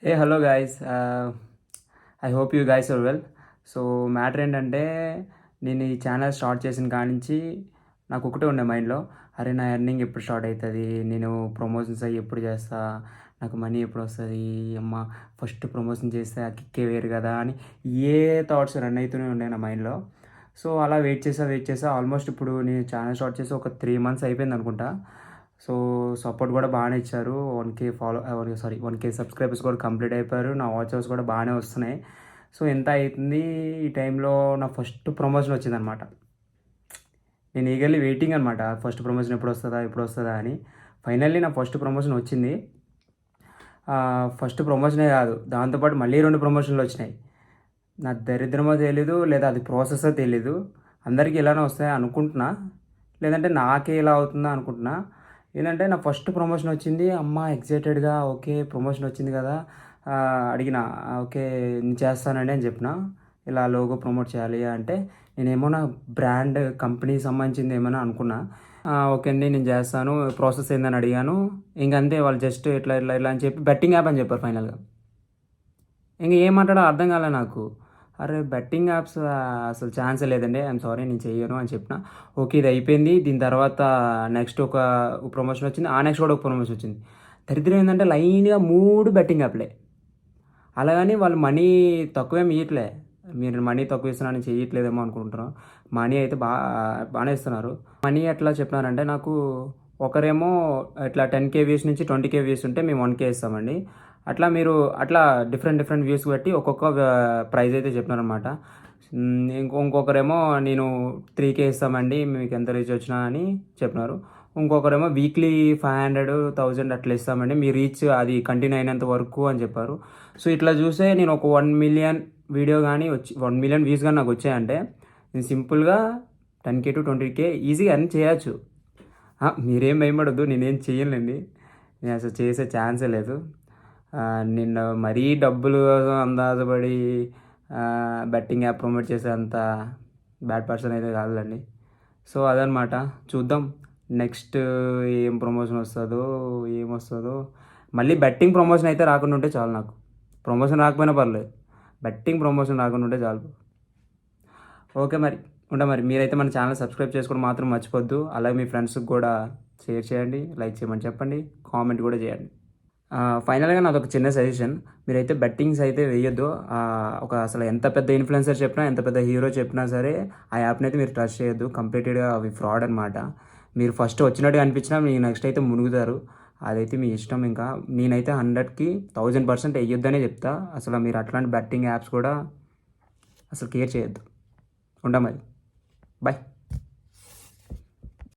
Hey hello guys, I hope you guys are well. So matter ఏంటంటే, నేను ఈ channel start చేసిన కాడి నుంచి నాకు ఒకటే ఉండే మైండ్లో, అరే నా ఎర్నింగ్ ఎప్పుడు స్టార్ట్ అవుతుంది, నేను ప్రమోషన్స్ అయ్యి ఎప్పుడు చేస్తా, నాకు మనీ ఎప్పుడు వస్తుంది, అమ్మ ఫస్ట్ ప్రమోషన్ చేస్తే ఆ కిక్కే వేరు కదా అని ఏ థాట్స్ రన్ అవుతూనే ఉండే నా మైండ్లో. సో అలా వెయిట్ చేసా ఆల్మోస్ట్ ఇప్పుడు నేను ఛానల్ స్టార్ట్ చేసి ఒక 3 months అయిపోయింది అనుకుంటా. సో సపోర్ట్ కూడా బాగానే ఇచ్చారు. 1K సారీ 1K సబ్స్క్రైబర్స్ కూడా కంప్లీట్ అయిపోయారు. నా వాచ్ అవర్స్ కూడా బాగానే వస్తున్నాయి. సో ఎంత అవుతుంది ఈ టైంలో నా ఫస్ట్ ప్రమోషన్ వచ్చిందనమాట. నేను ఈగర్లీ వెయిటింగ్ అనమాట, ఫస్ట్ ప్రమోషన్ ఎప్పుడు వస్తుందా అని. ఫైనల్లీ నా ఫస్ట్ ప్రమోషన్ వచ్చింది. ఫస్ట్ ప్రమోషనే కాదు, దాంతోపాటు మళ్ళీ 2 ప్రమోషన్లు వచ్చినాయి. నా దరిద్రమో తెలీదు, లేదా అది ప్రాసెస్ తెలీదు. అందరికీ ఇలానే వస్తాయి అనుకుంటున్నా, లేదంటే నాకే ఇలా అవుతుందా అనుకుంటున్నా. ఏంటంటే నా ఫస్ట్ ప్రమోషన్ వచ్చింది, అమ్మ ఎక్సైటెడ్గా ఓకే ప్రమోషన్ వచ్చింది కదా, అడిగిన ఓకే నేను చేస్తానండి అని చెప్పిన. ఇలా లోగో ప్రమోట్ చేయాలి అంటే నేనేమో నా బ్రాండ్ కంపెనీ సంబంధించింది ఏమైనా అనుకున్నా. ఓకే అండి నేను చేస్తాను, ప్రాసెస్ ఏందని అడిగాను. ఇంకంతే, వాళ్ళు జస్ట్ ఇట్లా ఇట్లా ఇట్లా అని చెప్పి బెట్టింగ్ యాప్ అని చెప్పారు ఫైనల్గా. ఇంక ఏం మాట్లాడో అర్థం కాలే నాకు. అరే బెట్టింగ్ యాప్స్ అసలు ఛాన్సే లేదండి, ఐఎమ్ సారీ నేను చెయ్యను అని చెప్పిన. ఓకే ఇది అయిపోయింది. దీని తర్వాత నెక్స్ట్ ఒక ప్రమోషన్ వచ్చింది, ఆ నెక్స్ట్ కూడా ఒక ప్రమోషన్ వచ్చింది. దరిద్రం ఏంటంటే లైన్గా 3 బెట్టింగ్ యాప్లే. అలాగని వాళ్ళు మనీ తక్కువేం ఇవ్వట్లే. మీరు మనీ తక్కువ ఇస్తున్నారని చేయట్లేదేమో అనుకుంటున్నాం. మనీ అయితే బాగానే ఇస్తున్నారు. మనీ ఎట్లా చెప్పినారంటే నాకు, ఒకరేమో ఇట్లా 10K వ్యూస్ నుంచి 20K వ్యూస్ ఉంటే మేము 1K ఇస్తామండి. అట్లా మీరు అట్లా డిఫరెంట్ డిఫరెంట్ వ్యూస్ బట్టి ఒక్కొక్క ప్రైజ్ అయితే చెప్పినారనమాట. ఇంకొకరేమో నేను 3K ఇస్తామండి మీకు ఎంత రీచ్ వచ్చినా అని చెప్పినారు. ఇంకొకరేమో వీక్లీ 500 1000 అట్లా ఇస్తామండి మీ రీచ్ అది కంటిన్యూ అయినంత వరకు అని చెప్పారు. సో ఇట్లా చూస్తే నేను ఒక 1 million వీడియో కానీ 1 million వ్యూస్ కానీ నాకు వచ్చాయంటే నేను సింపుల్గా 10K to 20K ఈజీగా అన్ని చేయొచ్చు. మీరేం భయపడద్దు, నేనేం చేయలేండి, నేను అసలు చేసే ఛాన్సే లేదు. నిన్ను మరీ డబ్బులు అందాజపడి బెట్టింగ్ యాప్ ప్రమోట్ చేసే అంత బ్యాడ్ పర్సన్ అయితే కాదులేండి. సో అదనమాట, చూద్దాం నెక్స్ట్ ఏం ప్రమోషన్ వస్తుందో ఏమొస్తుందో. మళ్ళీ బెట్టింగ్ ప్రమోషన్ అయితే రాకుండా ఉంటే చాలు నాకు. ప్రమోషన్ రాకపోయినా పర్లేదు, బెట్టింగ్ ప్రమోషన్ రాకుండా ఉంటే చాలు. ఓకే మరి మరి మీరైతే మన ఛానల్ సబ్స్క్రైబ్ చేసుకోవడం మాత్రం మర్చిపోద్దు. అలాగే మీ ఫ్రెండ్స్కి కూడా షేర్ చేయండి, లైక్ చేయమని చెప్పండి, కామెంట్ కూడా చేయండి. ఫైనల్గా నాది ఒక చిన్న సజెషన్, మీరైతే బెట్టింగ్స్ అయితే వేయొద్దు. ఒక అసలు ఎంత పెద్ద ఇన్ఫ్లుయెన్సర్ చెప్పినా, ఎంత పెద్ద హీరో చెప్పినా సరే ఆ యాప్ని అయితే మీరు ట్రస్ట్ చేయొద్దు. కంప్లీట్గా అవి ఫ్రాడ్ అనమాట. మీరు ఫస్ట్ వచ్చినట్టుగా అనిపించినా మీకు నెక్స్ట్ అయితే మునుగుతారు. అదైతే మీ ఇష్టం. ఇంకా నేనైతే 100కి 1000% వేయొద్దనే చెప్తా. అసలు మీరు అట్లాంటి బెట్టింగ్ యాప్స్ కూడా అసలు కేర్ చేయొద్దు. మరి బాయ్.